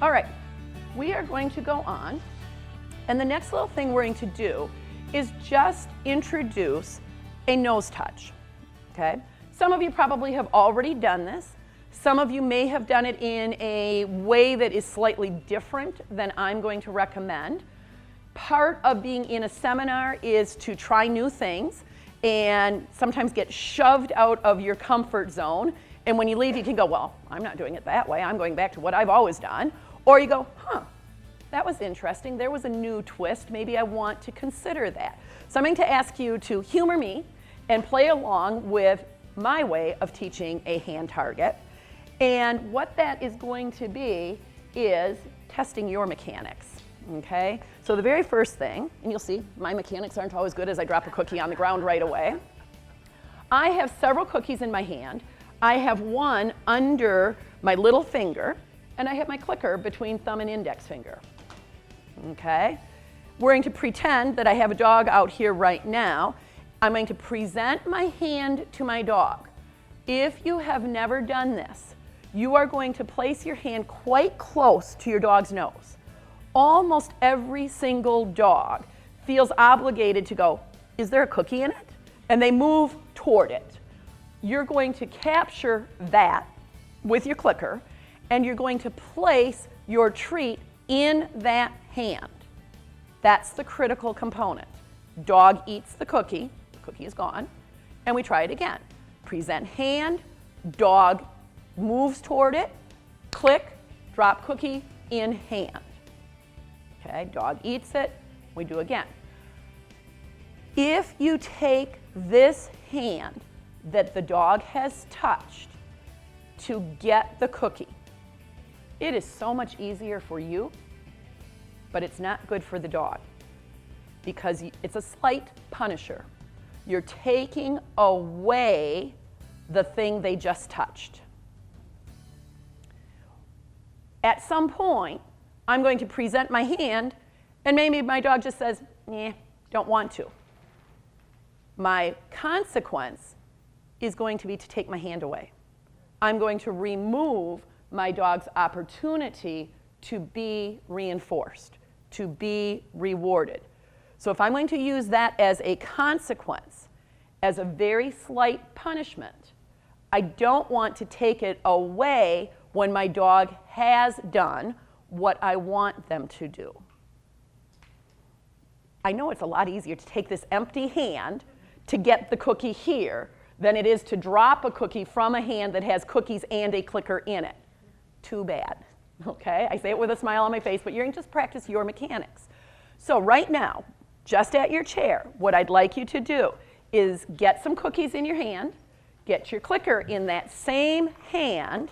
All right, we are going to go on, and the next little thing we're going to do is just introduce a nose touch, okay? Some of you probably have already done this. Some of you may have done it in a way that is slightly different than I'm going to recommend. Part of being in a seminar is to try new things and sometimes get shoved out of your comfort zone. And when you leave, you can go, well, I'm not doing it that way. I'm going back to what I've always done. Or you go, huh, that was interesting. There was a new twist. Maybe I want to consider that. So I'm going to ask you to humor me and play along with my way of teaching a hand target. And what that is going to be is testing your mechanics, okay? So the very first thing, and you'll see my mechanics aren't always good as I drop a cookie on the ground right away. I have several cookies in my hand. I have one under my little finger, and I have my clicker between thumb and index finger, okay? We're going to pretend that I have a dog out here right now. I'm going to present my hand to my dog. If you have never done this, you are going to place your hand quite close to your dog's nose. Almost every single dog feels obligated to go, is there a cookie in it? And they move toward it. You're going to capture that with your clicker, and you're going to place your treat in that hand. That's the critical component. Dog eats the cookie is gone, and we try it again. Present hand, dog moves toward it, click, drop cookie in hand. Okay, dog eats it, we do again. If you take this hand that the dog has touched to get the cookie, it is so much easier for you, but it's not good for the dog because it's a slight punisher. You're taking away the thing they just touched. At some point, I'm going to present my hand, and maybe my dog just says, nah, don't want to. My consequence is going to be to take my hand away. I'm going to remove my dog's opportunity to be reinforced, to be rewarded. So if I'm going to use that as a consequence, as a very slight punishment, I don't want to take it away when my dog has done what I want them to do. I know it's a lot easier to take this empty hand to get the cookie here than it is to drop a cookie from a hand that has cookies and a clicker in it. Too bad, okay? I say it with a smile on my face, but you're going to just practice your mechanics. So right now, just at your chair, what I'd like you to do is get some cookies in your hand, get your clicker in that same hand,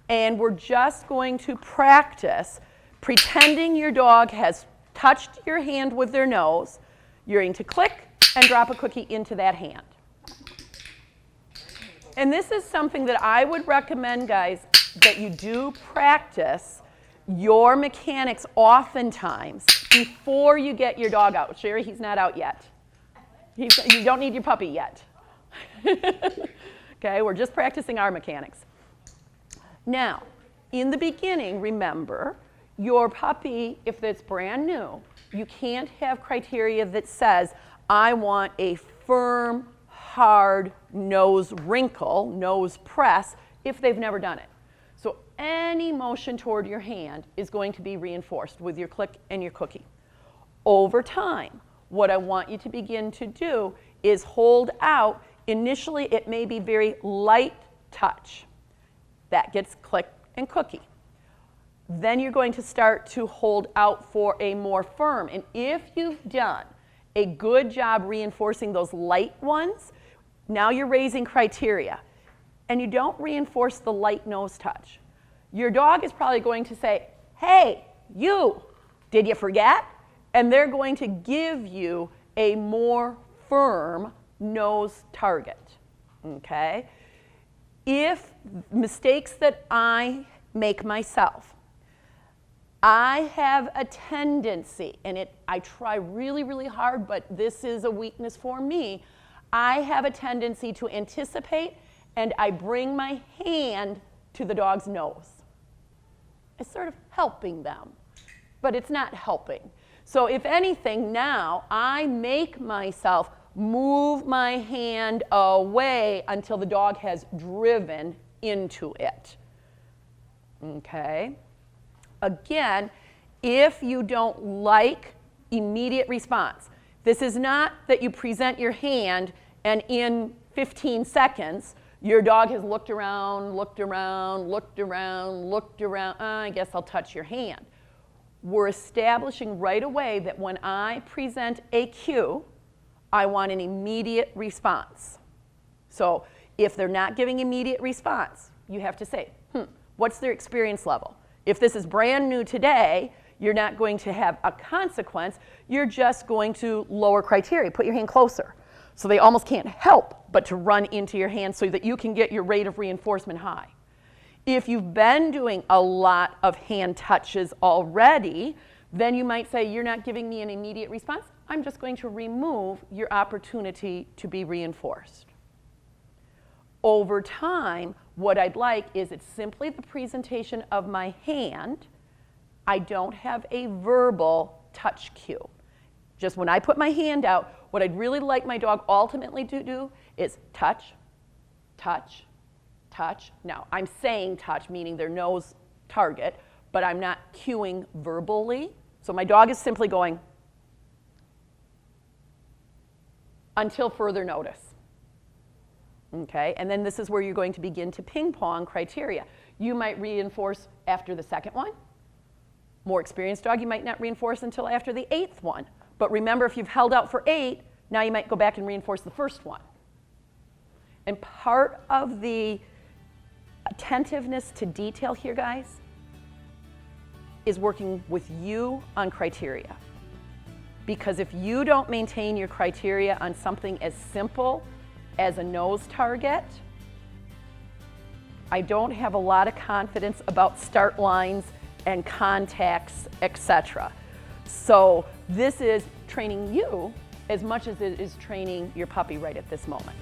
and we're just going to practice pretending your dog has touched your hand with their nose. You're going to click and drop a cookie into that hand. And this is something that I would recommend, guys, that you do practice your mechanics oftentimes before you get your dog out. Sherry, he's not out yet. You don't need your puppy yet. Okay, we're just practicing our mechanics. Now, in the beginning, remember, your puppy, if it's brand new, you can't have criteria that says, I want a firm, hard nose wrinkle, nose press, if they've never done it. So any motion toward your hand is going to be reinforced with your click and your cookie. Over time, what I want you to begin to do is hold out. Initially, it may be very light touch. That gets click and cookie. Then you're going to start to hold out for a more firm. And if you've done a good job reinforcing those light ones, now you're raising criteria. And you don't reinforce the light nose touch. Your dog is probably going to say, hey, you, did you forget? And they're going to give you a more firm nose target, okay? If mistakes that I make myself, I have a tendency, and I try really, really hard, but this is a weakness for me. I have a tendency to anticipate, and I bring my hand to the dog's nose. It's sort of helping them, but it's not helping. So if anything, now I make myself move my hand away until the dog has driven into it. Okay? Again, if you don't like immediate response, this is not that you present your hand and in 15 seconds, your dog has looked around, looked around, looked around, looked around, I guess I'll touch your hand. We're establishing right away that when I present a cue, I want an immediate response. So if they're not giving immediate response, you have to say, what's their experience level? If this is brand new today, you're not going to have a consequence. You're just going to lower criteria. Put your hand closer. So they almost can't help but to run into your hand so that you can get your rate of reinforcement high. If you've been doing a lot of hand touches already, then you might say, you're not giving me an immediate response. I'm just going to remove your opportunity to be reinforced. Over time, what I'd like is it's simply the presentation of my hand. I don't have a verbal touch cue. Just when I put my hand out, what I'd really like my dog ultimately to do is touch, touch, touch. Now, I'm saying touch, meaning their nose target, but I'm not cueing verbally. So my dog is simply going until further notice. Okay, and then this is where you're going to begin to ping pong criteria. You might reinforce after the second one. More experienced dog, you might not reinforce until after the 8th one. But remember, if you've held out for 8, now you might go back and reinforce the first one. And part of the attentiveness to detail here, guys, is working with you on criteria. Because if you don't maintain your criteria on something as simple as a nose target, I don't have a lot of confidence about start lines and contacts, etc. So this is training you as much as it is training your puppy right at this moment.